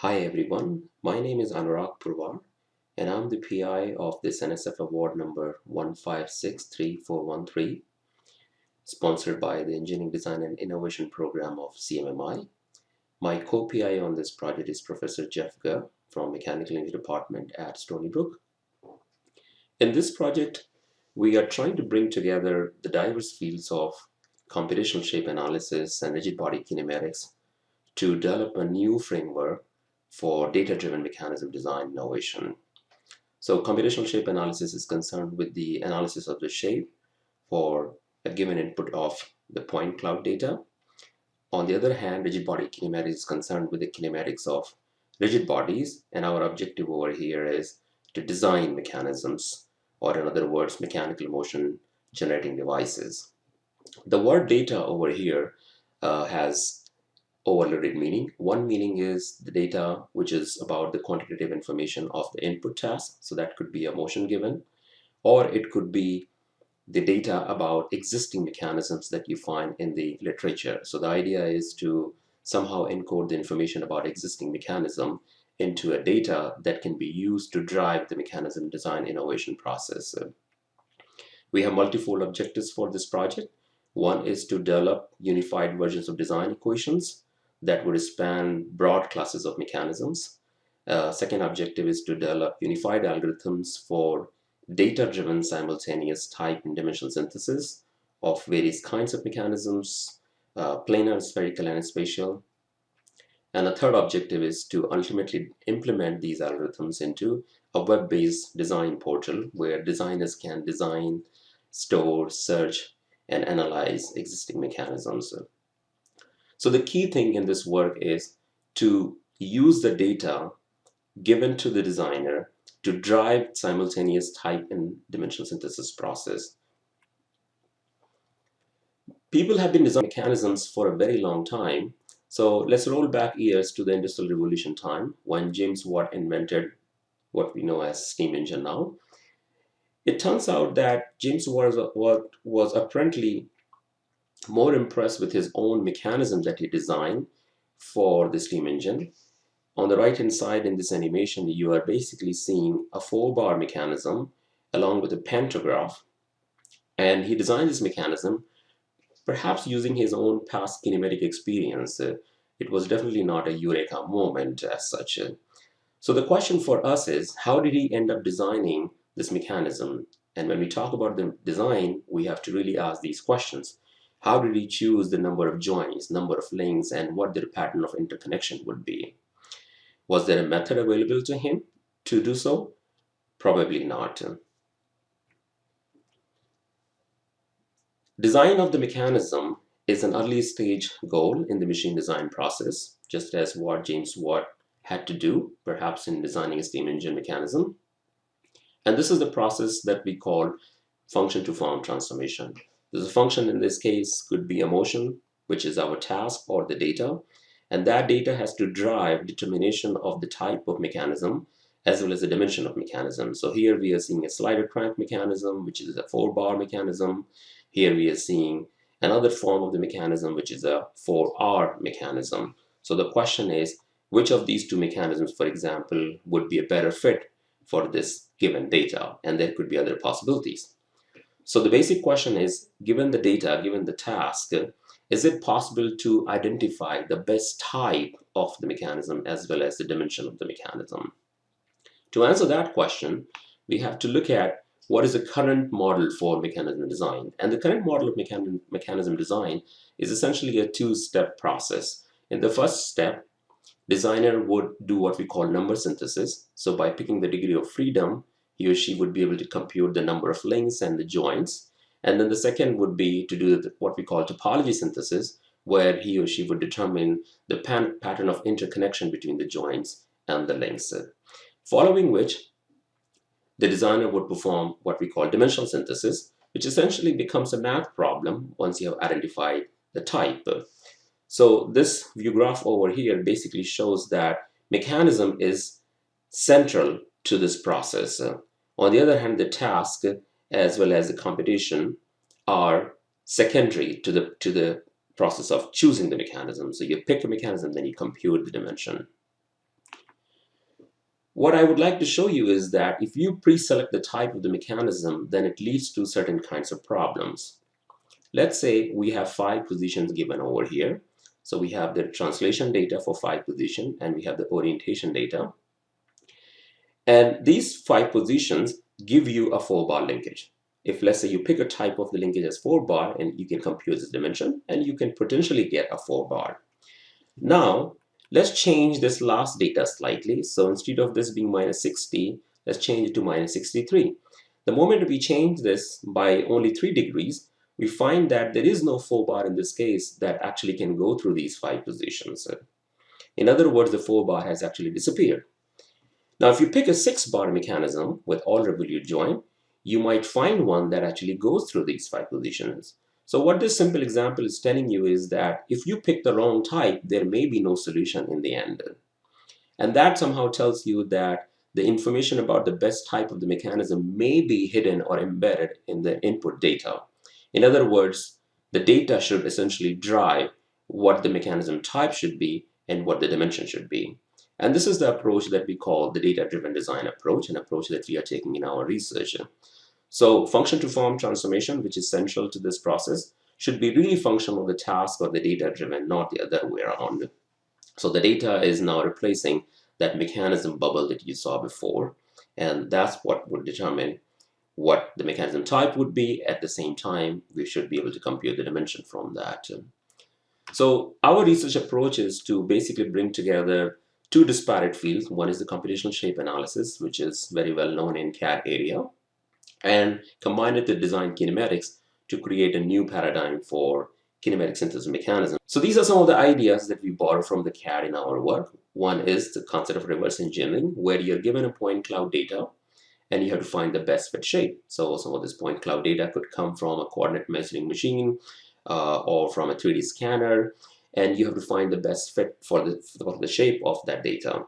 Hi everyone, my name is Anurag Purwar and I'm the PI of this NSF Award number 1563413, sponsored by the Engineering Design and Innovation Program of CMMI. My co-PI on this project is Professor Jeff Gurr from Mechanical Engineering Department at Stony Brook. In this project, we are trying to bring together the diverse fields of computational shape analysis and rigid body kinematics to develop a new framework for data-driven mechanism design innovation. So computational shape analysis is concerned with the analysis of the shape for a given input of the point cloud data. On the other hand, rigid body kinematics is concerned with the kinematics of rigid bodies, and our objective over here is to design mechanisms, or in other words, mechanical motion generating devices. The word data over here has overloaded meaning. One meaning is the data, which is about the quantitative information of the input task. So that could be a motion given, or it could be the data about existing mechanisms that you find in the literature. So the idea is to somehow encode the information about existing mechanism into a data that can be used to drive the mechanism design innovation process. We have multiple objectives for this project. One is to develop unified versions of design equations that would span broad classes of mechanisms. Second objective is to develop unified algorithms for data-driven simultaneous type and dimensional synthesis of various kinds of mechanisms, planar, spherical, and spatial. And a third objective is to ultimately implement these algorithms into a web-based design portal where designers can design, store, search, and analyze existing mechanisms. So the key thing in this work is to use the data given to the designer to drive simultaneous type and dimensional synthesis process. People have been designing mechanisms for a very long time. So let's roll back years to the Industrial Revolution time when James Watt invented what we know as steam engine now. It turns out that James Watt was apparently more impressed with his own mechanism that he designed for the steam engine. On the right hand side in this animation, you are basically seeing a 4-bar mechanism along with a pantograph. And he designed this mechanism perhaps using his own past kinematic experience. It was definitely not a eureka moment as such. So the question for us is, how did he end up designing this mechanism? And when we talk about the design, we have to really ask these questions. How did he choose the number of joints, number of links, and what their pattern of interconnection would be? Was there a method available to him to do so? Probably not. Design of the mechanism is an early stage goal in the machine design process, just as what James Watt had to do, perhaps in designing a steam engine mechanism. And this is the process that we call function to form transformation. The function in this case could be a motion, which is our task or the data, and that data has to drive determination of the type of mechanism as well as the dimension of mechanism. So here we are seeing a slider crank mechanism, which is a 4-bar mechanism. Here we are seeing another form of the mechanism, which is a 4R mechanism. So the question is, which of these two mechanisms, for example, would be a better fit for this given data? And there could be other possibilities. So the basic question is, given the data, given the task, is it possible to identify the best type of the mechanism as well as the dimension of the mechanism? To answer that question, we have to look at what is the current model for mechanism design. And the current model of mechanism design is essentially a 2-step process. In the first step, designer would do what we call number synthesis. So by picking the degree of freedom, he or she would be able to compute the number of links and the joints. And then the second would be to do what we call topology synthesis, where he or she would determine the pattern of interconnection between the joints and the links. Following which, the designer would perform what we call dimensional synthesis, which essentially becomes a math problem once you have identified the type. So this view graph over here basically shows that mechanism is central to this process. On the other hand, the task as well as the computation are secondary to the process of choosing the mechanism. So you pick a mechanism, then you compute the dimension. What I would like to show you is that if you pre-select the type of the mechanism, then it leads to certain kinds of problems. Let's say we have 5 positions given over here. So we have the translation data for 5 positions, and we have the orientation data. And these 5 positions give you a 4-bar linkage. If let's say you pick a type of the linkage as 4-bar, and you can compute the dimension, and you can potentially get a 4-bar. Now, let's change this last data slightly. So instead of this being minus 60, let's change it to minus 63. The moment we change this by only 3 degrees, we find that there is no 4-bar in this case that actually can go through these 5 positions. In other words, the 4-bar has actually disappeared. Now, if you pick a 6-bar mechanism with all revolute join, you might find one that actually goes through these 5 positions. So what this simple example is telling you is that if you pick the wrong type, there may be no solution in the end. And that somehow tells you that the information about the best type of the mechanism may be hidden or embedded in the input data. In other words, the data should essentially drive what the mechanism type should be and what the dimension should be. And this is the approach that we call the data-driven design approach, an approach that we are taking in our research. So function-to-form transformation, which is central to this process, should be really functional of the task or the data-driven, not the other way around. So the data is now replacing that mechanism bubble that you saw before, and that's what would determine what the mechanism type would be. At the same time, we should be able to compute the dimension from that. So our research approach is to basically bring together 2 disparate fields. One is the computational shape analysis, which is very well known in CAD area, and combine it with design kinematics to create a new paradigm for kinematic synthesis mechanism. So these are some of the ideas that we borrow from the CAD in our work. One is the concept of reverse engineering, where you're given a point cloud data and you have to find the best fit shape. So some of this point cloud data could come from a coordinate measuring machine or from a 3D scanner, and you have to find the best fit for the shape of that data.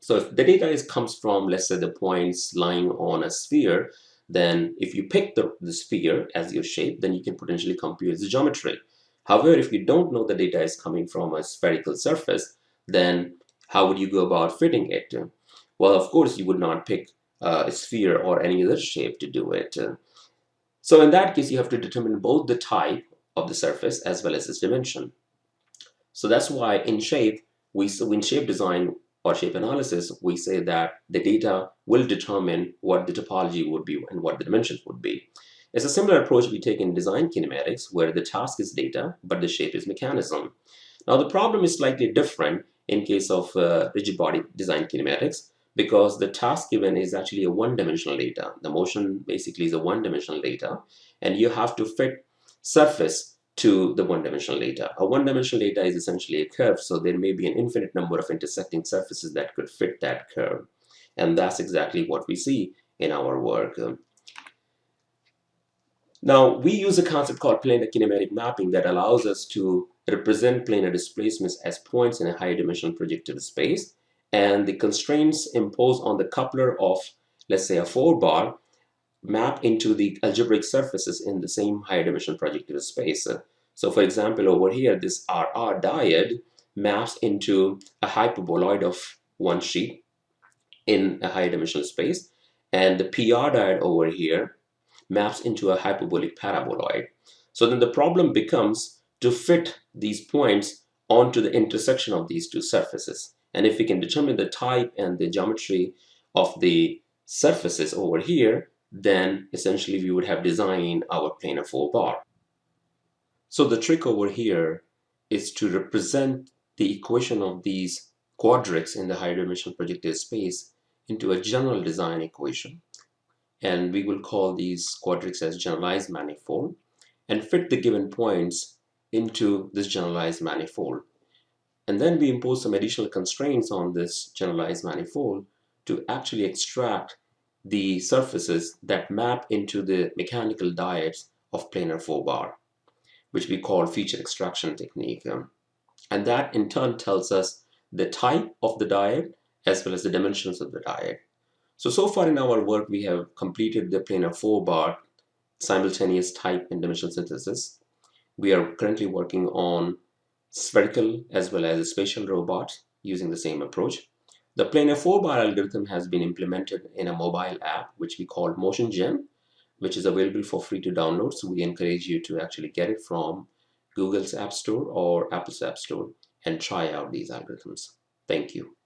So if the data comes from, let's say, the points lying on a sphere, then if you pick the sphere as your shape, then you can potentially compute the geometry. However, if you don't know the data is coming from a spherical surface, then how would you go about fitting it? Well, of course, you would not pick a sphere or any other shape to do it. So in that case, you have to determine both the type of the surface as well as its dimension. So that's why in shape, in shape design or shape analysis, we say that the data will determine what the topology would be and what the dimensions would be. It's a similar approach we take in design kinematics, where the task is data, but the shape is mechanism. Now the problem is slightly different in case of rigid body design kinematics, because the task given is actually a one-dimensional data. The motion basically is a one-dimensional data, and you have to fit surface to the one-dimensional data. A one-dimensional data is essentially a curve, so there may be an infinite number of intersecting surfaces that could fit that curve. And that's exactly what we see in our work. Now, we use a concept called planar kinematic mapping that allows us to represent planar displacements as points in a higher dimensional projective space, and the constraints imposed on the coupler of, let's say, a 4-bar map into the algebraic surfaces in the same higher dimensional projective space. So for example, over here, this RR diode maps into a hyperboloid of one sheet in a higher dimensional space, and the PR diode over here maps into a hyperbolic paraboloid. So then the problem becomes to fit these points onto the intersection of these 2 surfaces. And if we can determine the type and the geometry of the surfaces over here, then essentially we would have designed our planar 4-bar. So the trick over here is to represent the equation of these quadrics in the higher dimensional projective space into a general design equation. And we will call these quadrics as generalized manifold, and fit the given points into this generalized manifold. And then we impose some additional constraints on this generalized manifold to actually extract the surfaces that map into the mechanical diodes of planar 4-bar, which we call feature extraction technique. And that in turn tells us the type of the diode as well as the dimensions of the diode. So far in our work, we have completed the planar 4-bar simultaneous type and dimensional synthesis. We are currently working on spherical as well as a spatial robot using the same approach. The Planar 4-bar algorithm has been implemented in a mobile app, which we call Motion Gem, which is available for free to download. So we encourage you to actually get it from Google's App Store or Apple's App Store and try out these algorithms. Thank you.